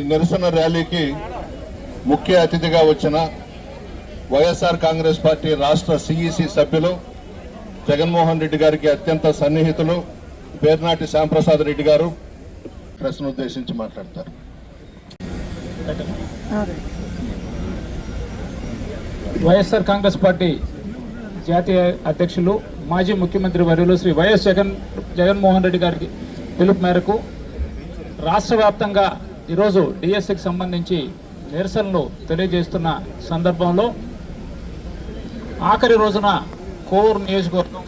నిరసన ర్యాలీకి ముఖ్య అతిథిగా వచ్చిన వైఎస్ఆర్ కాంగ్రెస్ పార్టీ రాష్ట్ర సిఈసి సభ్యులు జగన్మోహన్ రెడ్డి గారికి అత్యంత సన్నిహితులు పేర్నాటి శ్యాంప్రసాద్ రెడ్డి గారు ప్రశ్న ఉద్దేశించి మాట్లాడతారు. వైఎస్ఆర్ కాంగ్రెస్ పార్టీ జాతీయ అధ్యక్షులు మాజీ ముఖ్యమంత్రి వర్యులు శ్రీ వైఎస్ జగన్మోహన్ రెడ్డి గారికి పిలుపు మేరకు రాష్ట్ర వ్యాప్తంగా ఈరోజు డిఎస్సికి సంబంధించి నిరసనలు తెలియజేస్తున్న సందర్భంలో ఆఖరి రోజున కోవూరు నియోజకవర్గం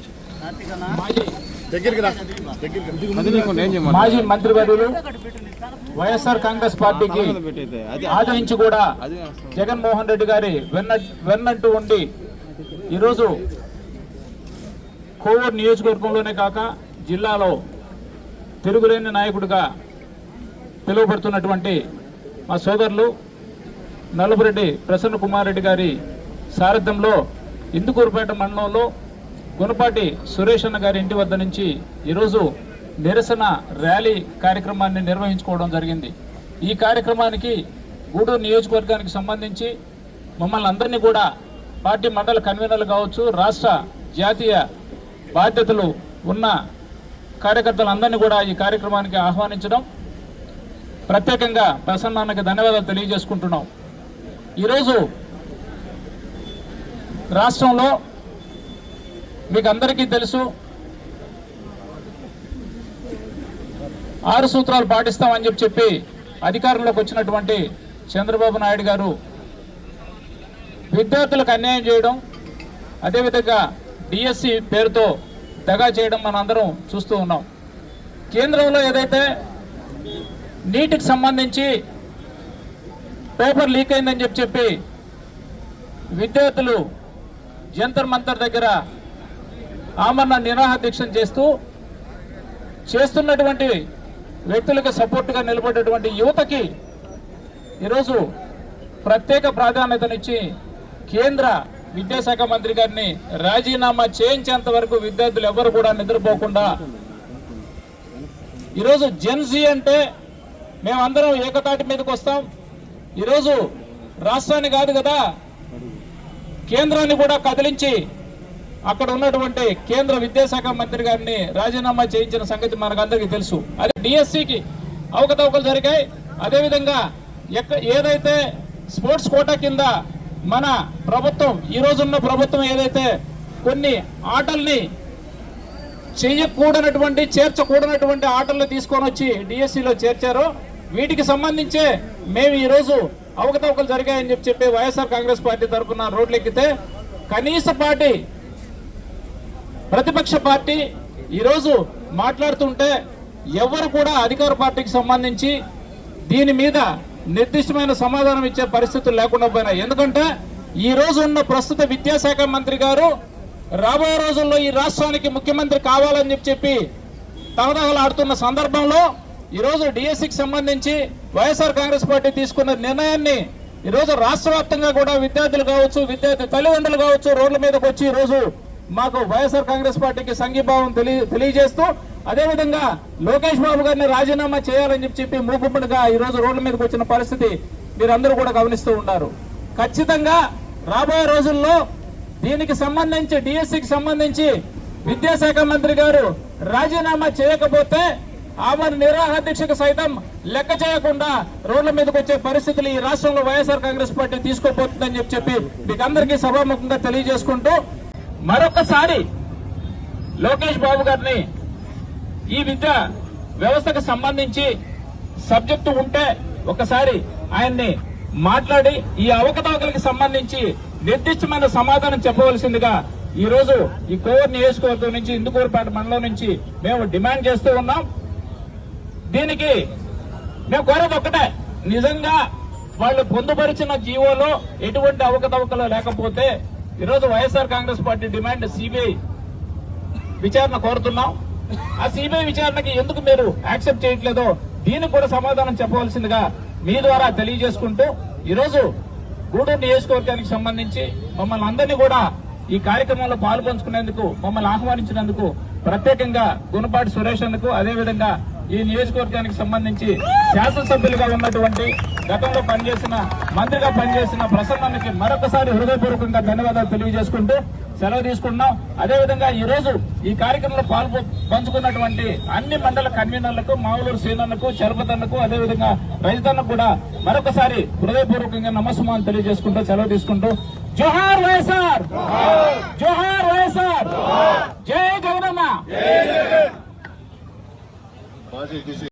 మాజీ మంత్రివర్యులు వైఎస్ఆర్ కాంగ్రెస్ పార్టీకి ఆదరించి కూడా జగన్మోహన్ రెడ్డి గారి వెన్నంటూ ఉండి ఈరోజు కోవూరు నియోజకవర్గంలోనే కాక జిల్లాలో తిరుగులేని నాయకుడిగా పిలువబడుతున్నటువంటి మా సోదరులు నల్లపురెడ్డి ప్రసన్న కుమార్ రెడ్డి గారి సారథ్యంలో ఇందుకూరుపేట మండలంలో గుణపాటి సురేష్ అన్న గారి ఇంటి వద్ద నుంచి ఈరోజు నిరసన ర్యాలీ కార్యక్రమాన్ని నిర్వహించుకోవడం జరిగింది. ఈ కార్యక్రమానికి గూడూరు నియోజకవర్గానికి సంబంధించి మమ్మల్ని అందరినీ కూడా పార్టీ మండల కన్వీనర్లు కావచ్చు, రాష్ట్ర జాతీయ బాధ్యతలు ఉన్న కార్యకర్తలందరినీ కూడా ఈ కార్యక్రమానికి ఆహ్వానించడం, ప్రత్యేకంగా ప్రసన్నానికి ధన్యవాదాలు తెలియజేసుకుంటున్నాం. ఈరోజు రాష్ట్రంలో మీకు అందరికీ తెలుసు 6 సూత్రాలు పాటిస్తామని చెప్పి అధికారంలోకి వచ్చినటువంటి చంద్రబాబు నాయుడు గారు విద్యార్థులకు అన్యాయం చేయడం, అదేవిధంగా డిఎస్సి పేరుతో దగా చేయడం మనందరం చూస్తూ ఉన్నాం. కేంద్రంలో ఏదైతే నీటికి సంబంధించి పేపర్ లీక్ అయిందని చెప్పి విద్యార్థులు జంతర్ మంతర్ దగ్గర ఆమరణ నిరాహార దీక్ష చేస్తున్నటువంటి వ్యక్తులకు సపోర్టుగా నిలబడేటువంటి యువతకి ఈరోజు ప్రత్యేక ప్రాధాన్యతనిచ్చి కేంద్ర విద్యాశాఖ మంత్రి గారిని రాజీనామా చేయించేంత వరకు విద్యార్థులు ఎవరు కూడా నిద్రపోకుండా ఈరోజు జెన్జీ అంటే మేమందరం ఏకతాటి మీదకి వస్తాం, ఈరోజు రాష్ట్రాన్ని కాదు కదా కేంద్రాన్ని కూడా కదిలించి అక్కడ ఉన్నటువంటి కేంద్ర విద్యాశాఖ మంత్రి గారిని రాజీనామా చేయించిన సంగతి మనకందరికీ తెలుసు. అదే డిఎస్సికి అవకతవకలు జరిగాయి. అదేవిధంగా ఏదైతే స్పోర్ట్స్ కోటా కింద మన ప్రభుత్వం ఈ రోజున్న ప్రభుత్వం ఏదైతే కొన్ని ఆటల్ని చేర్చకూడనటువంటి ఆటలను తీసుకొని వచ్చి డిఎస్సిలో చేర్చారో వీటికి సంబంధించే మేము ఈరోజు అవకతవకలు జరిగాయని చెప్పి వైఎస్ఆర్ కాంగ్రెస్ పార్టీ తరఫున రోడ్లెక్కితే కనీస పార్టీ ప్రతిపక్ష పార్టీ ఈరోజు మాట్లాడుతుంటే ఎవరు కూడా అధికార పార్టీకి సంబంధించి దీని మీద నిర్దిష్టమైన సమాధానం ఇచ్చే పరిస్థితులు లేకుండా పోయినాయి. ఎందుకంటే ఈ రోజు ఉన్న ప్రస్తుత విద్యాశాఖ మంత్రి గారు రాబోయే రోజుల్లో ఈ రాష్ట్రానికి ముఖ్యమంత్రి కావాలని చెప్పి తహతహలాడుతున్న సందర్భంలో ఈరోజు డిఎస్సికి సంబంధించి వైఎస్ఆర్ కాంగ్రెస్ పార్టీ తీసుకున్న నిర్ణయాన్ని ఈరోజు రాష్ట్ర వ్యాప్తంగా కూడా విద్యార్థులు కావచ్చు, విద్యార్థి తల్లిదండ్రులు కావచ్చు రోడ్ల మీదకి వచ్చి ఈరోజు మాకు వైఎస్ఆర్ కాంగ్రెస్ పార్టీకి సంఘీభావం తెలియజేస్తూ అదేవిధంగా లోకేష్ బాబు గారిని రాజీనామా చేయాలని చెప్పి మూకుమ్మడిగా ఈరోజు రోడ్ల మీదకి వచ్చిన పరిస్థితి మీరందరూ కూడా గమనిస్తూ ఉన్నారు. ఖచ్చితంగా రాబోయే రోజుల్లో దీనికి సంబంధించి డిఎస్సికి సంబంధించి విద్యాశాఖ మంత్రి గారు రాజీనామా చేయకపోతే ఆమె నిరాహార దీక్షకు సైతం లెక్క చేయకుండా రోడ్ల మీదకి వచ్చే పరిస్థితులు ఈ రాష్ట్రంలో వైఎస్ఆర్ కాంగ్రెస్ పార్టీ తీసుకోబోతుందని చెప్పి మీకు అందరికీ సభాముఖంగా తెలియజేసుకుంటూ మరొకసారి లోకేష్ బాబు గారిని ఈ విద్యా వ్యవస్థకు సంబంధించి సబ్జెక్టు ఉంటే ఒకసారి ఆయన్ని మాట్లాడి ఈ అవకతవకలకు సంబంధించి నిర్దిష్టమైన సమాధానం చెప్పవలసిందిగా ఈ రోజు ఈ కోవూరు నియోజకవర్గం నుంచి ఇందుకూరుపేట మండలం నుంచి మేము డిమాండ్ చేస్తూ ఉన్నాం. దీనికి మేము కోరేది ఒక్కటే, నిజంగా వాళ్ళు పొందుపరిచిన జీవోలో ఎటువంటి అవకతవకలు లేకపోతే ఈరోజు YSR Congress party demand CBI విచారణ కోరుతున్నాం. ఆ సిబిఐ విచారణకి ఎందుకు మీరు యాక్సెప్ట్ చేయట్లేదో దీనికి కూడా సమాధానం చెప్పవలసిందిగా మీ ద్వారా తెలియజేసుకుంటూ ఈరోజు గూడూరు నియోజకవర్గానికి సంబంధించి మమ్మల్ని అందరినీ కూడా ఈ కార్యక్రమంలో పాల్పంచుకునేందుకు మమ్మల్ని ఆహ్వానించినందుకు ప్రత్యేకంగా గుణపాటి సురేష్ అన్నకు అదేవిధంగా ఈ నియోజకవర్గానికి సంబంధించి శాసనసభ్యులుగా ఉన్నటువంటి గతంలో పనిచేసిన మంత్రిగా పనిచేసిన ప్రసన్నకి మరొకసారి హృదయపూర్వకంగా ధన్యవాదాలు తెలియజేసుకుంటూ సెలవు తీసుకున్నాం. అదేవిధంగా ఈ రోజు ఈ కార్యక్రమంలో పంచుకున్నటువంటి అన్ని మండల కన్వీనర్లకు, మావులూరు శ్రీనన్నకు, చలపతన్నకు, అదేవిధంగా రైతన్నకు కూడా మరొకసారి హృదయపూర్వకంగా నమస్సుమాన్ తెలియజేసుకుంటూ సెలవు తీసుకుంటూ జోహార్ వైఎస్ఆర్.